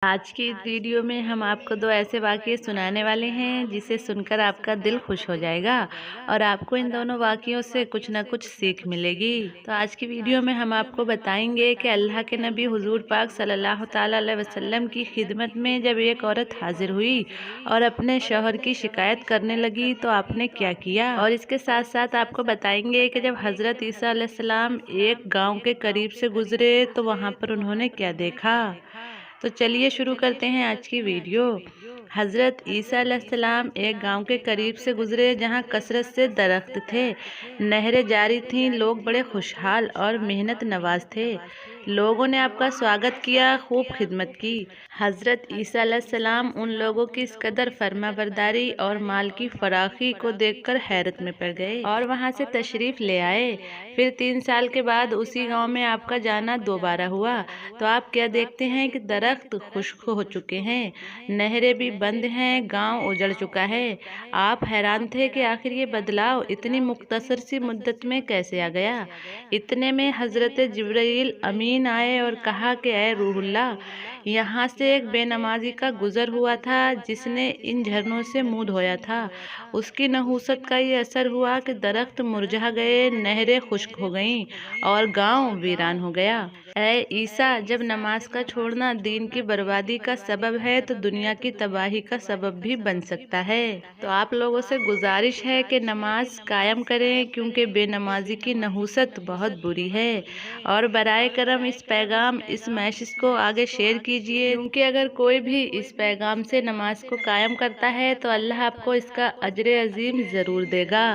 آج کی اس ویڈیو میں ہم آپ کو 2 ایسے واقعے سنانے والے ہیں جسے سن کر آپ کا دل خوش ہو جائے گا اور آپ کو ان دونوں واقعوں سے کچھ نہ کچھ سیکھ ملے گی۔ تو آج کی ویڈیو میں ہم آپ کو بتائیں گے کہ اللہ کے نبی حضور پاک صلی اللہ تعالیٰ علیہ وسلم کی خدمت میں جب ایک عورت حاضر ہوئی اور اپنے شوہر کی شکایت کرنے لگی تو آپ نے کیا کیا، اور اس کے ساتھ ساتھ آپ کو بتائیں گے کہ جب حضرت عیسیٰ علیہ السلام ایک گاؤں کے قریب سے گزرے تو وہاں پر انہوں نے کیا دیکھا۔ تو چلیے شروع کرتے ہیں آج کی ویڈیو۔ حضرت عیسیٰ علیہ السلام ایک گاؤں کے قریب سے گزرے جہاں کثرت سے درخت تھے، نہریں جاری تھیں، لوگ بڑے خوشحال اور محنت نواز تھے۔ لوگوں نے آپ کا سواگت کیا، خوب خدمت کی۔ حضرت عیسیٰ علیہ السلام ان لوگوں کی اس قدر فرما برداری اور مال کی فراخی کو دیکھ کر حیرت میں پڑ گئے اور وہاں سے تشریف لے آئے۔ پھر 3 سال کے بعد اسی گاؤں میں آپ کا جانا دوبارہ ہوا تو آپ کیا دیکھتے ہیں کہ درخت خشک ہو چکے ہیں، نہریں بھی بند ہیں، گاؤں اجڑ چکا ہے۔ آپ حیران تھے کہ آخر یہ بدلاؤ اتنی مختصر سی مدت میں کیسے آ گیا۔ اتنے میں حضرت جبرائیل امین آئے اور کہا کہ اے روح اللہ، یہاں سے ایک بے نمازی کا گزر ہوا تھا جس نے ان جھرنوں سے منہ دھویا تھا۔ اس کی نحوست کا یہ اثر ہوا کہ درخت مرجھا گئے، نہریں خشک ہو گئیں اور گاؤں ویران ہو گیا۔ اے عیسیٰ، جب نماز کا چھوڑنا دین کی بربادی کا سبب ہے تو دنیا کی تباہی کا سبب بھی بن سکتا ہے۔ تو آپ لوگوں سے گزارش ہے کہ نماز قائم کریں کیونکہ بے نمازی کی نحوست بہت بری ہے، اور برائے کرم اس پیغام، اس میسج کو آگے شیئر کیجیے، کیونکہ اگر کوئی بھی اس پیغام سے نماز کو قائم کرتا ہے تو اللہ آپ کو اس کا اجر عظیم ضرور دے گا۔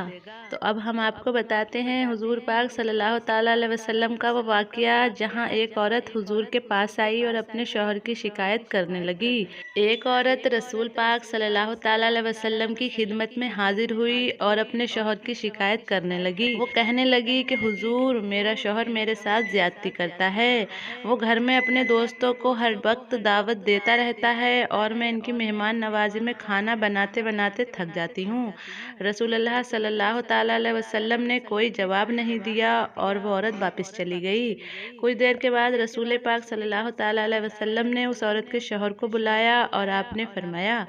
تو اب ہم آپ کو بتاتے ہیں حضور پاک صلی اللہ تعالیٰ علیہ وسلم کا وہ واقعہ جہاں ایک عورت حضور کے پاس آئی اور اپنے شوہر کی شکایت کرنے لگی۔ ایک عورت رسول پاک صلی اللہ تعالیٰ علیہ وسلم کی خدمت میں حاضر ہوئی اور اپنے شوہر کی شکایت کرنے لگی۔ وہ کہنے لگی کہ حضور، میرا شوہر میرے ساتھ زیادتی کرتا ہے، وہ گھر میں اپنے دوستوں کو ہر وقت دعوت دیتا رہتا ہے اور میں ان کی مہمان نوازی میں کھانا بناتے بناتے تھک جاتی ہوں۔ رسول اللہ صلی اللہ تعالیٰ علیہ وسلم نے کوئی جواب نہیں دیا اور وہ عورت واپس چلی گئی۔ کچھ دیر کے بعد رسول پاک صلی اللہ تعالیٰ علیہ وسلم نے اس عورت کے شوہر کو بلایا اور آپ نے فرمایا،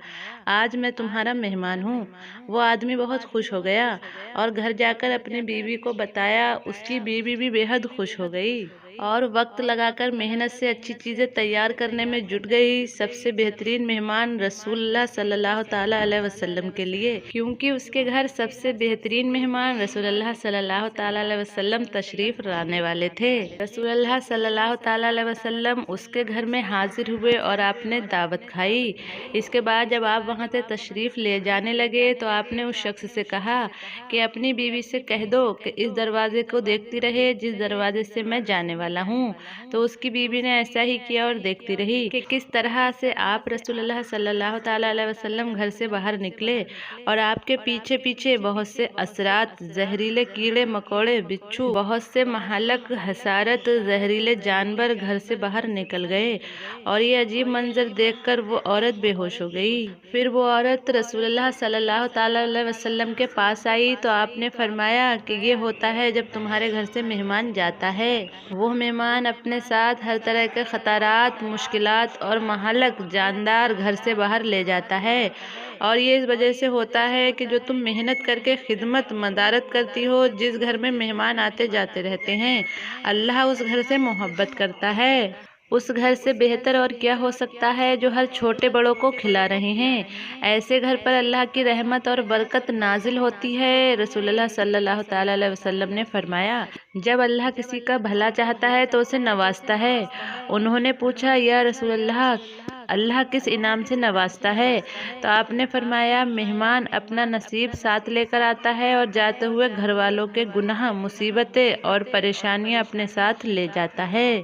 آج میں تمہارا مہمان ہوں۔ وہ آدمی بہت خوش ہو گیا اور گھر جا کر اپنی بیوی کو بتایا۔ اس کی بیوی بھی بے حد خوش ہو گئی اور وقت لگا کر محنت سے اچھی چیزیں تیار کرنے میں جٹ گئی، سب سے بہترین مہمان رسول اللہ صلی اللہ تعالیٰ علیہ وسلم کے لیے، کیونکہ اس کے گھر سب سے بہترین مہمان رسول اللہ صلی اللہ تعالیٰ علیہ وسلم تشریف لانے والے تھے۔ رسول اللہ صلی اللہ تعالیٰ علیہ وسلم اس کے گھر میں حاضر ہوئے اور آپ نے دعوت کھائی۔ اس کے بعد جب آپ وہاں سے تشریف لے جانے لگے تو آپ نے اس شخص سے کہا کہ اپنی بیوی سے کہہ دو کہ اس دروازے کو دیکھتی رہے جس دروازے سے میں جانے والا ہوں۔ تو اس کی بیوی نے ایسا ہی کیا اور دیکھتی رہی کہ کس طرح سے آپ رسول اللہ صلی اللہ تعالیٰ علیہ وسلم گھر سے باہر نکلے اور آپ کے پیچھے پیچھے بہت سے اثرات، زہریلے کیڑے مکوڑے، بچھو، بہت سے مہلک، حشرات، زہریلے جانور گھر سے باہر نکل گئے، اور یہ عجیب منظر دیکھ کر وہ عورت بے ہوش ہو گئی۔ پھر وہ عورت رسول اللہ صلی اللہ تعالیٰ علیہ وسلم کے پاس آئی تو آپ نے فرمایا کہ یہ ہوتا ہے جب تمہارے گھر سے مہمان جاتا ہے، وہ مہمان اپنے ساتھ ہر طرح کے خطرات، مشکلات اور مہلک جاندار گھر سے باہر لے جاتا ہے، اور یہ اس وجہ سے ہوتا ہے کہ جو تم محنت کر کے خدمت مدارت کرتی ہو، جس گھر میں مہمان آتے جاتے رہتے ہیں، اللہ اس گھر سے محبت کرتا ہے۔ اس گھر سے بہتر اور کیا ہو سکتا ہے جو ہر چھوٹے بڑوں کو کھلا رہے ہیں، ایسے گھر پر اللہ کی رحمت اور برکت نازل ہوتی ہے۔ رسول اللہ صلی اللہ تعالیٰ علیہ وسلم نے فرمایا، جب اللہ کسی کا بھلا چاہتا ہے تو اسے نوازتا ہے۔ انہوں نے پوچھا، یا رسول اللہ، اللہ کس انعام سے نوازتا ہے؟ تو آپ نے فرمایا، مہمان اپنا نصیب ساتھ لے کر آتا ہے اور جاتے ہوئے گھر والوں کے گناہ، مصیبتیں اور پریشانیاں اپنے ساتھ لے جاتا ہے۔